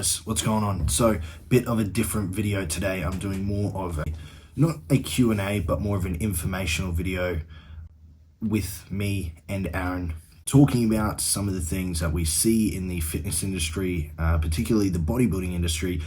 guys, what's going on? So, bit of a different video today. I'm doing more of not a Q&A, but more of an informational video with me and Aaron, talking about some of the things that we see in the fitness industry, particularly the bodybuilding industry.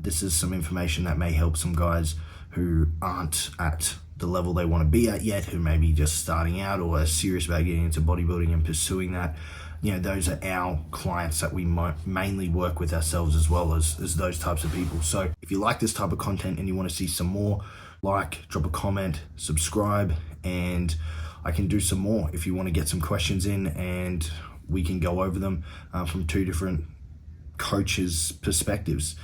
This is some information that may help some guys who aren't at the level they want to be at yet, who may be just starting out or are serious about getting into bodybuilding and pursuing that. You know, those are our clients that we mainly work with ourselves, as well as those types of people. So if you like this type of content and you want to see some more, drop a comment, subscribe, and I can do some more if you want to get some questions in and we can go over them from two different coaches' perspectives.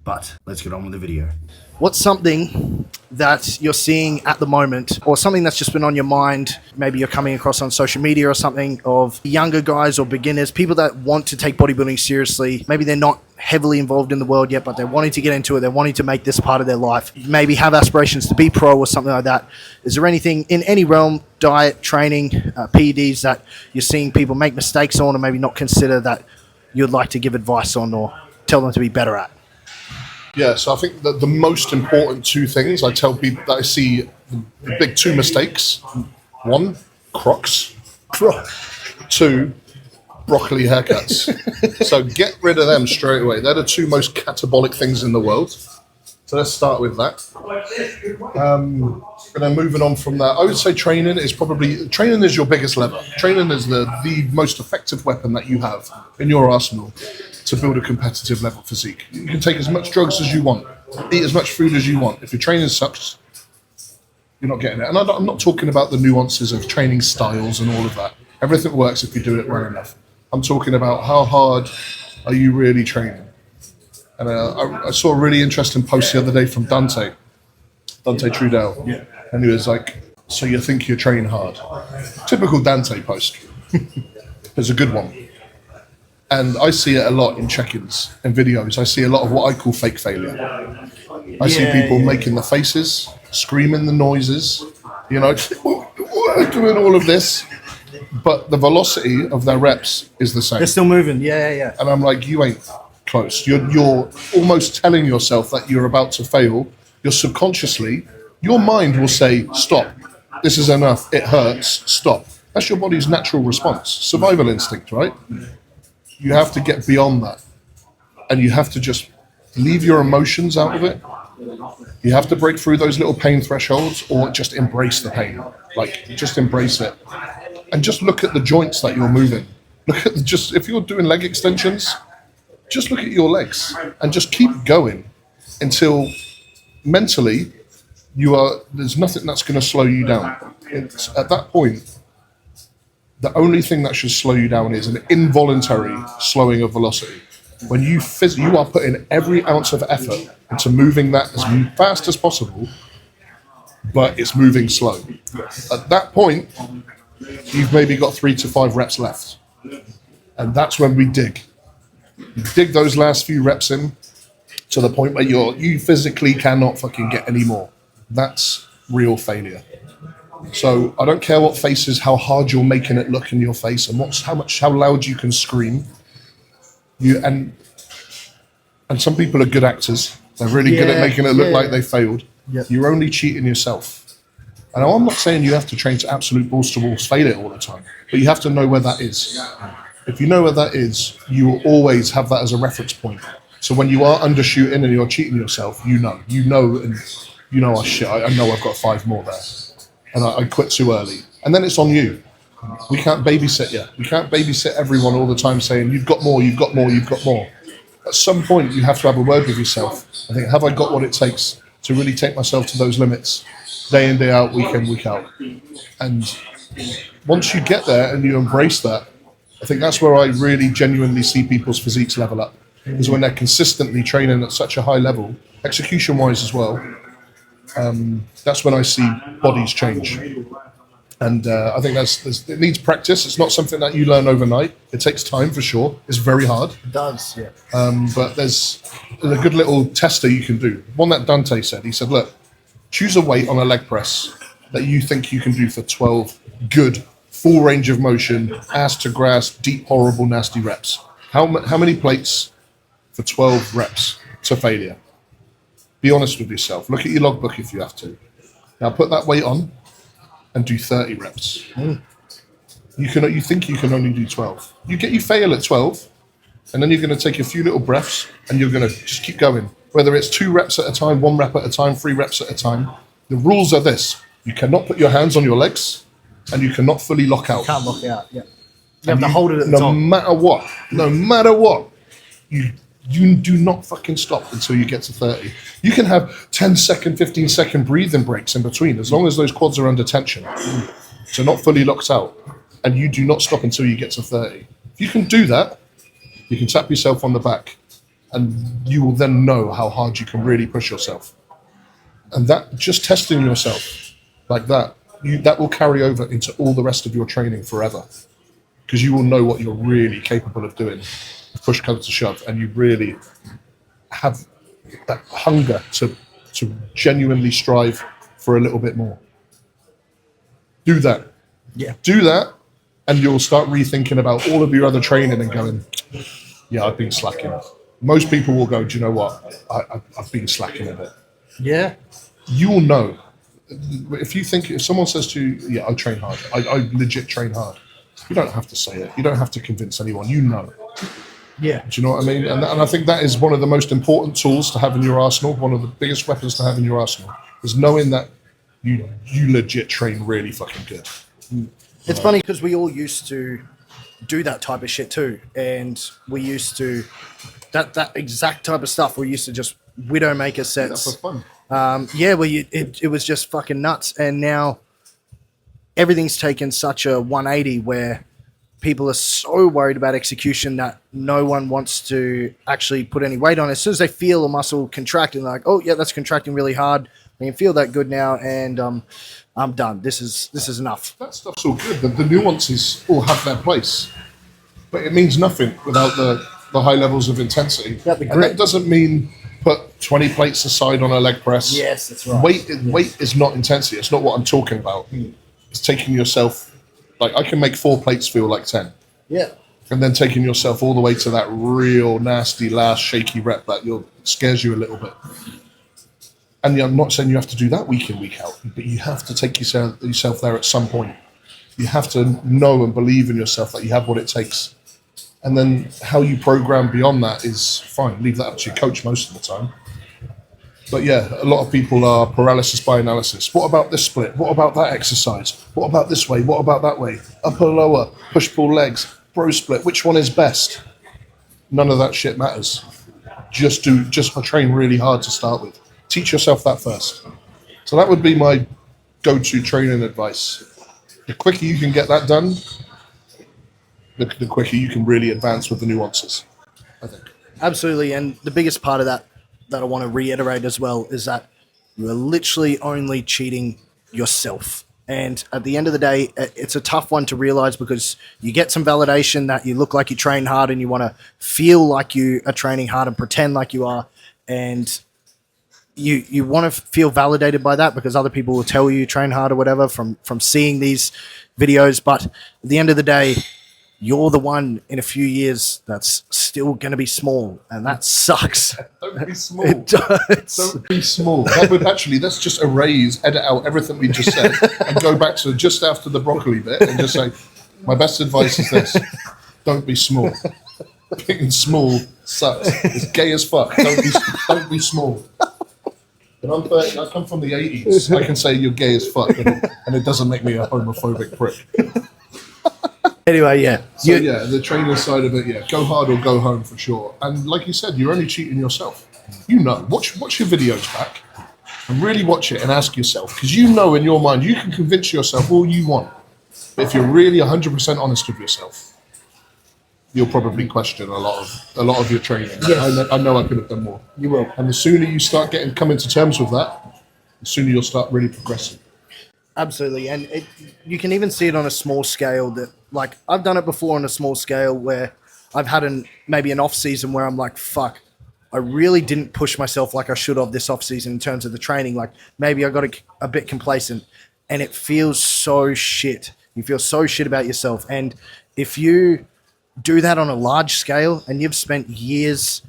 But let's get on with the video. What's something that you're seeing at the moment, or something that's just been on your mind, maybe you're coming across on social media or something, of younger guys or beginners, people that want to take bodybuilding seriously? Maybe they're not heavily involved in the world yet, but they're wanting to get into it. They're wanting to make this part of their life, maybe have aspirations to be pro or something like that. Is there anything in any realm, diet, training, PEDs, that you're seeing people make mistakes on, or maybe not consider, that you'd like to give advice on or tell them to be better at? Yeah, so I think that the most important two things I tell people that I see the big two mistakes: one, Crocs; two, broccoli haircuts. So get rid of them straight away. They're the two most catabolic things in the world. So let's start with that. And then moving on from that, I would say training is your biggest lever. Training is the most effective weapon that you have in your arsenal to build a competitive level physique. You can take as much drugs as you want, eat as much food as you want. If your training sucks, you're not getting it. And I'm not talking about the nuances of training styles and all of that. Everything works if you do it well enough. I'm talking about how hard are you really training. And I saw a really interesting post the other day from Dante Trudell. Yeah. And he was like, "So you think you're training hard?" Typical Dante post. It's a good one. And I see it a lot in check-ins and videos. I see a lot of what I call fake failure. I see people making the faces, screaming the noises, doing all of this, but the velocity of their reps is the same. They're still moving, yeah. And I'm like, you ain't close. You're almost telling yourself that you're about to fail. You're subconsciously, your mind will say, stop, this is enough, it hurts, stop. That's your body's natural response, survival instinct, right? You have to get beyond that, and you have to just leave your emotions out of it. You have to break through those little pain thresholds, or just embrace the pain. Just embrace it, and just look at the joints that you're moving. Look at if you're doing leg extensions, just look at your legs and just keep going until mentally there's nothing that's going to slow you down. It's at that point, the only thing that should slow you down is an involuntary slowing of velocity. When you are putting every ounce of effort into moving that as fast as possible, but it's moving slow. At that point, you've maybe got 3 to 5 reps left. And that's when we dig. You dig those last few reps in to the point where you physically cannot fucking get any more. That's real failure. So I don't care what faces, how hard you're making it look in your face, and how loud you can scream. And some people are good actors. They're really good at making it look like they failed. Yep. You're only cheating yourself. And I'm not saying you have to train to absolute balls to walls failure all the time, but you have to know where that is. If you know where that is, you will always have that as a reference point. So when you are undershooting and you're cheating yourself, you know, oh shit, I know I've got 5 more there. And I quit too early. And then it's on you. We can't babysit you. We can't babysit everyone all the time saying, you've got more, you've got more, you've got more. At some point, you have to have a word with yourself. I think, have I got what it takes to really take myself to those limits, day in, day out, week in, week out? And once you get there and you embrace that, I think that's where I really genuinely see people's physiques level up. Is when they're consistently training at such a high level, execution-wise as well. That's when I see bodies change. And I think it needs practice. It's not something that you learn overnight. It takes time for sure. It's very hard. It does, yeah. But there's a good little tester you can do. One that Dante said. He said, look, choose a weight on a leg press that you think you can do for 12 good, full range of motion, ass to grass, deep, horrible, nasty reps. How many plates for 12 reps to failure. Be honest with yourself. Look at your logbook if you have to. Now put that weight on and do 30 reps. You think you can only do 12. You fail at 12, and then you're going to take a few little breaths and you're going to just keep going. Whether it's 2 reps at a time, 1 rep at a time, 3 reps at a time. The rules are this. You cannot put your hands on your legs and you cannot fully lock out. Can't lock out, yeah. You have to hold it at the top. top. No matter what, you do not fucking stop until you get to 30. You can have 10-second, 15-second breathing breaks in between, as long as those quads are under tension. So not fully locked out. And you do not stop until you get to 30. If you can do that, you can tap yourself on the back, and you will then know how hard you can really push yourself. And that, just testing yourself like that, that will carry over into all the rest of your training forever. Because you will know what you're really capable of doing. Push comes to shove, and you really have that hunger to genuinely strive for a little bit more. Do that. Yeah. Do that, and you'll start rethinking about all of your other training and going, yeah, I've been slacking. Most people will go, do you know what? I've been slacking a bit. Yeah. You will know. If someone says to you, yeah, I train hard. I legit train hard. You don't have to say it. You don't have to convince anyone. You know. Yeah. Do you know what I mean? And I think that is one of the most important tools to have in your arsenal, one of the biggest weapons to have in your arsenal, is knowing that you legit train really fucking good. It's funny because we all used to do that type of shit too. And we used to, that exact type of stuff, we used to just widowmaker sets. Yeah, for fun. It was just fucking nuts. And now everything's taken such a 180 where people are so worried about execution that no one wants to actually put any weight on it. As soon as they feel a muscle contract and they're like, oh yeah, that's contracting really hard. I can feel that good now, and I'm done. This is enough. That stuff's all good. The nuances all have their place, but it means nothing without the high levels of intensity. Yeah, the and that doesn't mean put 20 plates aside on a leg press. Yes, that's right. Weight is not intensity. It's not what I'm talking about. It's taking yourself. Like, I can make 4 plates feel like 10. Yeah. And then taking yourself all the way to that real nasty last shaky rep that scares you a little bit. And I'm not saying you have to do that week in, week out, but you have to take yourself there at some point. You have to know and believe in yourself that you have what it takes. And then how you program beyond that is fine. Leave that up to your coach most of the time. But yeah, a lot of people are paralysis by analysis. What about this split? What about that exercise? What about this way? What about that way? Upper, lower, push-pull legs, bro split. Which one is best? None of that shit matters. Just train really hard to start with. Teach yourself that first. So that would be my go-to training advice. The quicker you can get that done, the quicker you can really advance with the nuances, I think. Absolutely. And the biggest part of that I want to reiterate as well is that you are literally only cheating yourself. And at the end of the day, it's a tough one to realize because you get some validation that you look like you train hard and you want to feel like you are training hard and pretend like you are. And you want to feel validated by that because other people will tell you train hard or whatever from seeing these videos. But at the end of the day, you're the one in a few years that's still going to be small, and that sucks. Don't be small. It does. Don't be small. That would actually, let's just edit out everything we just said and go back to just after the broccoli bit and just say, my best advice is this. Don't be small. Being small sucks. It's gay as fuck. Don't be small. But I'm 30, I come from the 80s. I can say you're gay as fuck, and it doesn't make me a homophobic prick. Anyway, yeah. So yeah, the training side of it, yeah, go hard or go home for sure. And like you said, you're only cheating yourself. You know, watch your videos back and really watch it and ask yourself, because you know in your mind, you can convince yourself all you want. But if you're really 100% honest with yourself, you'll probably question a lot of your training. Yes. I know I could have done more. You will. And the sooner you start coming to terms with that, the sooner you'll start really progressing. Absolutely. And you can even see it on a small scale that, like, I've done it before on a small scale where I've had maybe an off season where I'm like, fuck, I really didn't push myself like I should have this off season in terms of the training. Like maybe I got a bit complacent and it feels so shit. You feel so shit about yourself. And if you do that on a large scale and you've spent years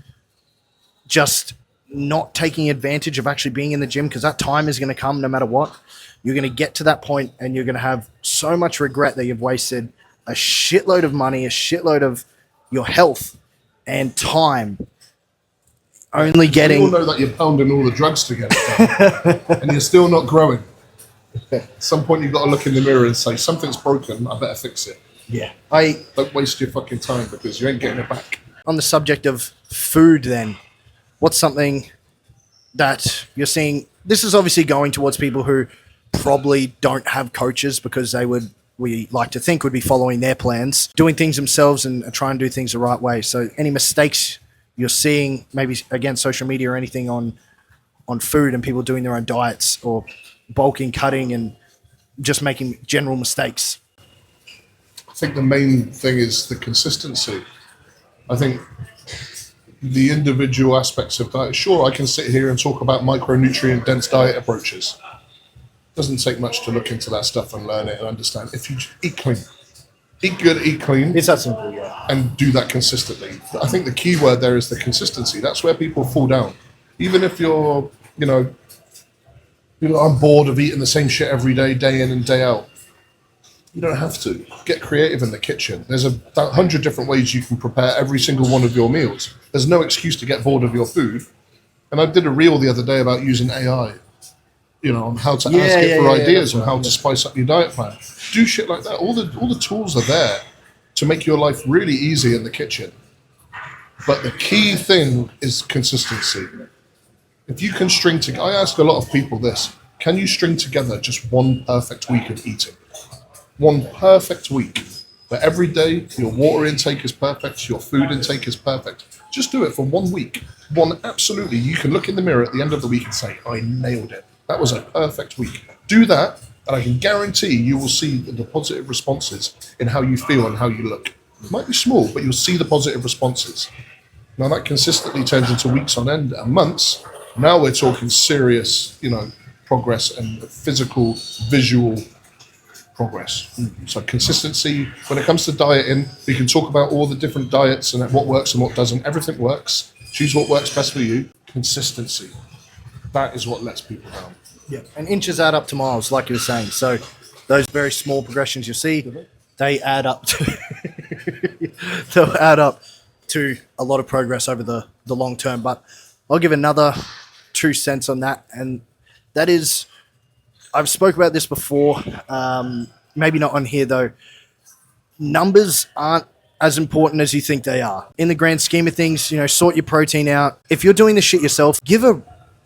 just not taking advantage of actually being in the gym, because that time is going to come no matter what. You're going to get to that point and you're going to have so much regret that you've wasted a shitload of money, a shitload of your health and time only getting... We all know that you're pounding all the drugs together and you're still not growing. At some point you've got to look in the mirror and say, something's broken, I better fix it. Yeah. Don't waste your fucking time because you ain't getting it back. On the subject of food then, what's something that you're seeing? This is obviously going towards people who probably don't have coaches because we like to think would be following their plans, doing things themselves and trying to do things the right way. So any mistakes you're seeing, maybe again, social media or anything on food and people doing their own diets or bulking, cutting and just making general mistakes? I think the main thing is the consistency. I think the individual aspects of diet, sure, I can sit here and talk about micronutrient dense diet approaches. Doesn't take much to look into that stuff and learn it and understand. If you eat clean, eat good, eat clean. It's that simple, yeah. And do that consistently. I think the key word there is the consistency. That's where people fall down. Even if you're, I'm bored of eating the same shit every day in and day out. You don't have to. Get creative in the kitchen. There's 100 different ways you can prepare every single one of your meals. There's no excuse to get bored of your food. And I did a reel the other day about using AI, on how to ask it for ideas on how to spice up your diet plan. Do shit like that. All the tools are there to make your life really easy in the kitchen. But the key thing is consistency. If you can I ask a lot of people this, can you string together just one perfect week of eating? One perfect week where every day your water intake is perfect, your food intake is perfect. Just do it for 1 week. Absolutely. You can look in the mirror at the end of the week and say, I nailed it. That was a perfect week. Do that, and I can guarantee you will see the positive responses in how you feel and how you look. It might be small, but you'll see the positive responses. Now that consistently turns into weeks on end and months. Now we're talking serious, progress and physical, visual progress. So consistency. When it comes to dieting, we can talk about all the different diets and what works and what doesn't. Everything works. Choose what works best for you. Consistency. That is what lets people down. Yeah, and inches add up to miles, like you were saying. So those very small progressions you see, they add up to a lot of progress over the long term. But I'll give another 2 cents on that, and that is, I've spoke about this before, maybe not on here though. Numbers aren't as important as you think they are. In the grand scheme of things, sort your protein out. If you're doing the shit yourself, give a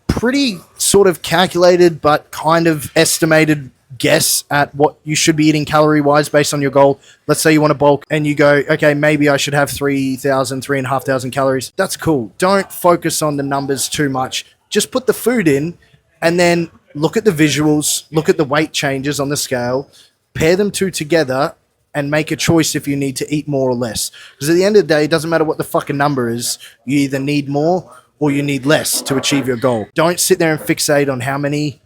pretty sort of calculated but kind of estimated guess at what you should be eating calorie-wise based on your goal. Let's say you want to bulk and you go, okay, maybe I should have 3,500 calories. That's cool. Don't focus on the numbers too much. Just put the food in and then look at the visuals, look at the weight changes on the scale, pair them two together and make a choice if you need to eat more or less. Because at the end of the day, it doesn't matter what the fucking number is. You either need more or you need less to achieve your goal. Don't sit there and fixate on how many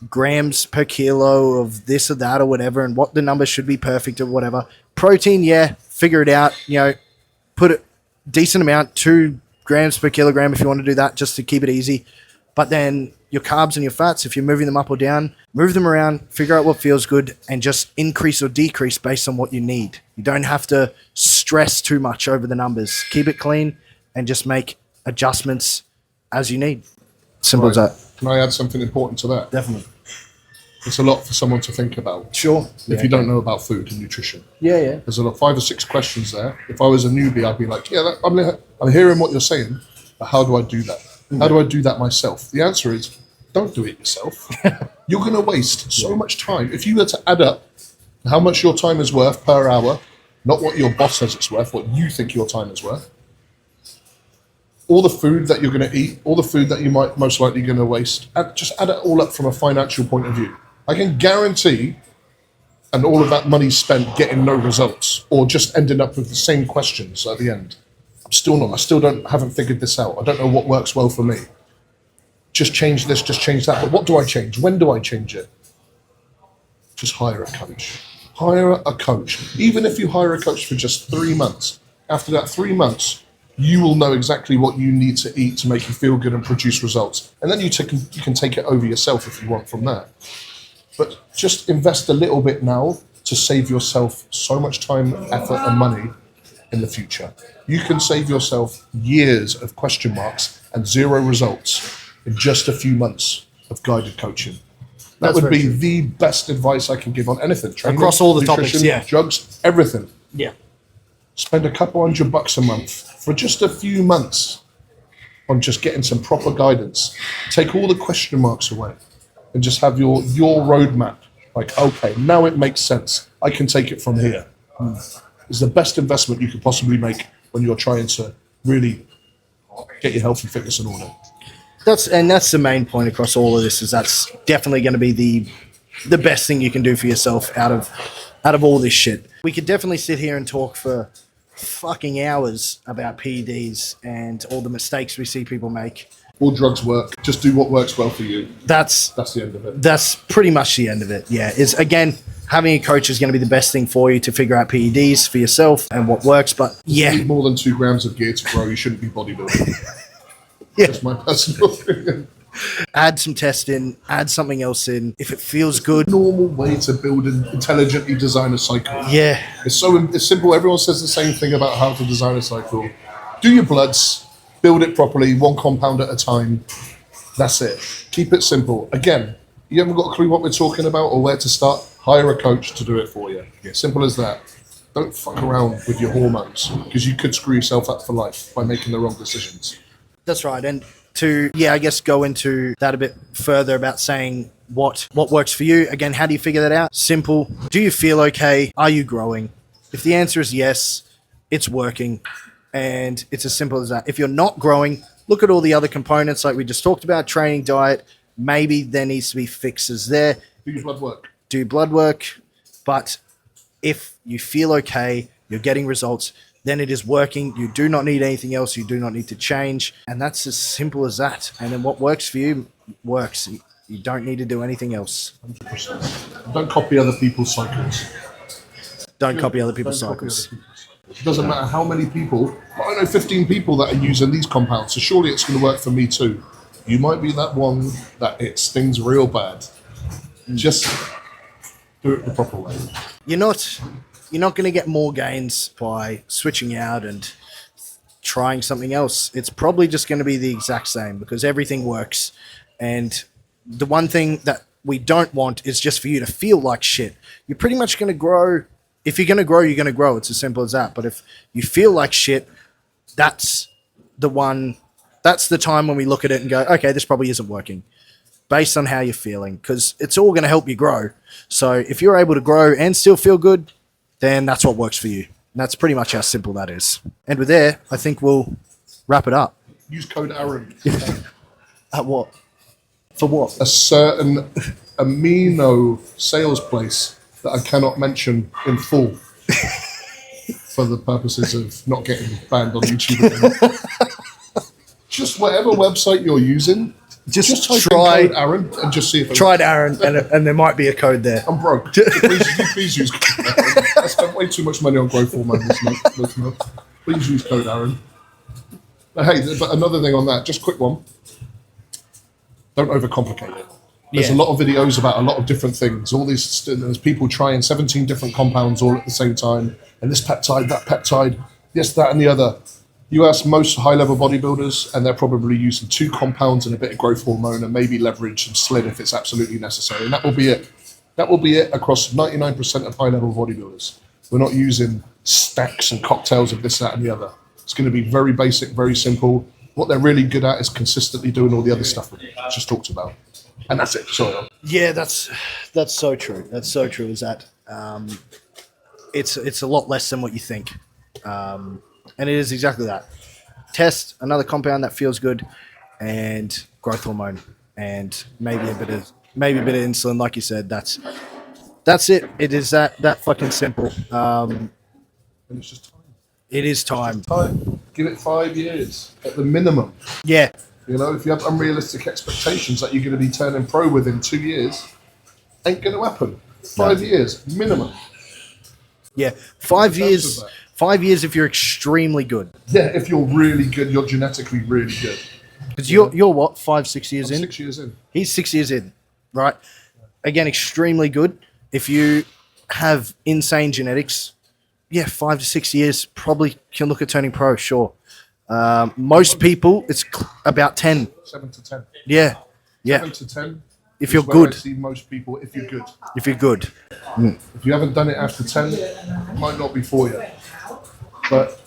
grams per kilo of this or that or whatever and what the number should be perfect or whatever. Protein, yeah, figure it out. Put a decent amount, 2 grams per kilogram if you want to do that, just to keep it easy. But then your carbs and your fats, if you're moving them up or down, move them around, figure out what feels good, and just increase or decrease based on what you need. You don't have to stress too much over the numbers. Keep it clean and just make adjustments as you need. Simple as that. Can I add something important to that? Definitely. It's a lot for someone to think about. Sure. If you don't know about food and nutrition. Yeah. There's 5 or 6 questions there. If I was a newbie, I'd be like, I'm hearing what you're saying, but how do I do that? How do I do that myself? The answer is, don't do it yourself. You're going to waste so much time. If you were to add up how much your time is worth per hour, not what your boss says it's worth, what you think your time is worth, all the food that you're going to eat, all the food that you might most likely going to waste, just add it all up from a financial point of view. I can guarantee, and all of that money spent getting no results, or just ending up with the same questions at the end. Haven't figured this out. I don't know what works well for me. Just change this, just change that. But what do I change? When do I change it? Just hire a coach. Hire a coach. Even if you hire a coach for just 3 months, after that 3 months, you will know exactly what you need to eat to make you feel good and produce results. And then you can take it over yourself if you want from there. But just invest a little bit now to save yourself so much time, effort, and money in the future. You can save yourself years of question marks and 0 results in just a few months of guided coaching. That would be the best advice I can give on anything. Training, across all the nutrition, topics, yeah. drugs, everything. Yeah. Spend a couple $100 a month for just a few months on just getting some proper guidance. Take all the question marks away and just have your roadmap. Like, okay, now it makes sense. I can take it from here. It's the best investment you could possibly make when you're trying to really get your health and fitness in order. That's the main point across all of this, is that's definitely going to be the best thing you can do for yourself out of all this shit. We could definitely sit here and talk for fucking hours about PEDs and all the mistakes we see people make. All drugs work. Just do what works well for you. That's the end of it. That's pretty much the end of it. Yeah. Is again, having a coach is going to be the best thing for you to figure out PEDs for yourself and what works. But yeah, if you need more than 2 grams of gear to grow, you shouldn't be bodybuilding. Yeah. That's my personal opinion. Add some test in, add something else in. If it feels good. Normal way to build an intelligently design a cycle. Yeah. It's simple. Everyone says the same thing about how to design a cycle. Do your bloods, build it properly, 1 compound at a time. That's it. Keep it simple. Again, you haven't got a clue what we're talking about or where to start, hire a coach to do it for you. Yeah. Simple as that. Don't fuck around with your hormones, because you could screw yourself up for life by making the wrong decisions. That's right. And to, I guess go into that a bit further about saying what works for you. Again, how do you figure that out? Simple. Do you feel okay? Are you growing? If the answer is yes, it's working. And it's as simple as that. If you're not growing, look at all the other components like we just talked about, training, diet. Maybe there needs to be fixes there. Do your blood work. Do blood work. But if you feel okay, you're getting results, then it is working. You do not need anything else. You do not need to change. And that's as simple as that. And then what works for you works. You don't need to do anything else. 100%. Don't copy other people's cycles. Don't copy other people's cycles. It doesn't matter how many people. I know 15 people that are using these compounds, so surely it's going to work for me too. You might be that one that it stings real bad. Just do it the proper way. You're not going to get more gains by switching out and trying something else. It's probably just going to be the exact same, because everything works. And the one thing that we don't want is just for you to feel like shit. You're pretty much going to grow. If you're going to grow, you're going to grow. It's as simple as that. But if you feel like shit, that's the time when we look at it and go, okay, this probably isn't working, based on how you're feeling, because it's all going to help you grow. So if you're able to grow and still feel good, then that's what works for you. And that's pretty much how simple that is. And with there, I think we'll wrap it up. Use code Aaron. At what? For what? A certain amino sales place that I cannot mention in full for the purposes of not getting banned on YouTube again. Just whatever website you're using, just type try in code Aaron and just see if it Try Aaron, and there might be a code there. I'm broke. Please use code Aaron. I spent way too much money on growth hormone this month. Please use code Aaron. But hey, but another thing on that, just a quick one. Don't overcomplicate it. There's a lot of videos about a lot of different things. There's people trying 17 different compounds all at the same time. And this peptide, that peptide, yes, that and the other. You ask most high-level bodybuilders, and they're probably using 2 compounds and a bit of growth hormone and maybe leverage and slid if it's absolutely necessary. And that will be it. That will be it across 99% of high-level bodybuilders. We're not using stacks and cocktails of this, that, and the other. It's going to be very basic, very simple. What they're really good at is consistently doing all the other stuff we just talked about. And that's it. Sorry. Yeah, that's so true. That's so true. Is that it's a lot less than what you think, and it is exactly that. Test another compound that feels good, and growth hormone, and maybe a bit of insulin, like you said. That's it. It is that fucking simple. And it's just time. It is time. Give it 5 years at the minimum. Yeah. You know, if you have unrealistic expectations that you're going to be turning pro within 2 years, ain't going to happen. 5 years minimum. Yeah, 5 years. 5 years if you're extremely good. Yeah, if you're really good, you're genetically really good. Because you're what, 5-6 years I'm in? 6 years in. He's 6 years in, right? Again, extremely good. If you have insane genetics, yeah, 5 to 6 years probably can look at turning pro. Sure. Most people, it's about 10. 7 to 10. Yeah, yeah. 7 to 10. If is you're where good. I see most people, if you're good. If you're good. If you haven't done it after 10, it might not be for you. But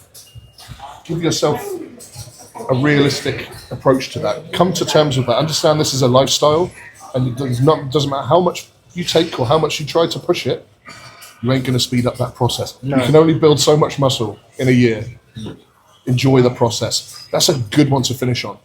give yourself a realistic approach to that. Come to terms with that. Understand this is a lifestyle, and it doesn't matter how much you take or how much you try to push it, you ain't going to speed up that process. No. You can only build so much muscle in a year. Enjoy the process. That's a good one to finish on.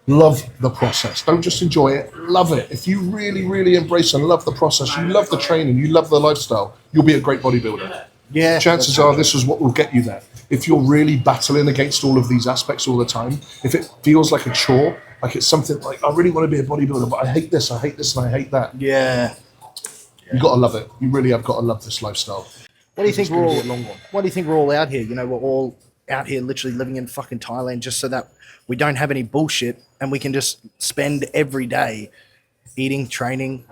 Love the process. Don't just enjoy it, love it. If you really, really embrace and love the process, you love the training, you love the lifestyle, you'll be a great bodybuilder. Yeah. Chances are this is what will get you there. If you're really battling against all of these aspects all the time, if it feels like a chore, like it's something like, I really want to be a bodybuilder, but I hate this, and I hate that. Yeah. You got to love it. You really have got to love this lifestyle. What do you think It's gonna we're all? be a long one. What do you think we're all out here? You know, we're all out here literally living in fucking Thailand just so that we don't have any bullshit and we can just spend every day eating, training,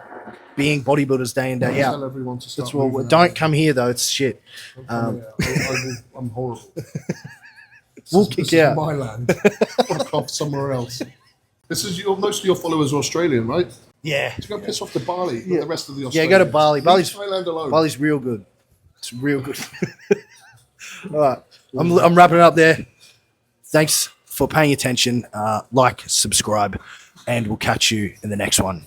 being bodybuilders day in day Tell out. everyone to start That's what. moving Don't out. come here though. It's shit. I'm horrible. We'll This kick is you out. my land. Fuck off somewhere else. This is most of your followers are Australian, right? Yeah. To go piss off to Bali with the rest of the Yeah. Australians. Go to Bali. Leave Bali's Thailand alone. Bali's real good. It's real good. All right. I'm wrapping it up there. Thanks for paying attention. Like, subscribe, and we'll catch you in the next one.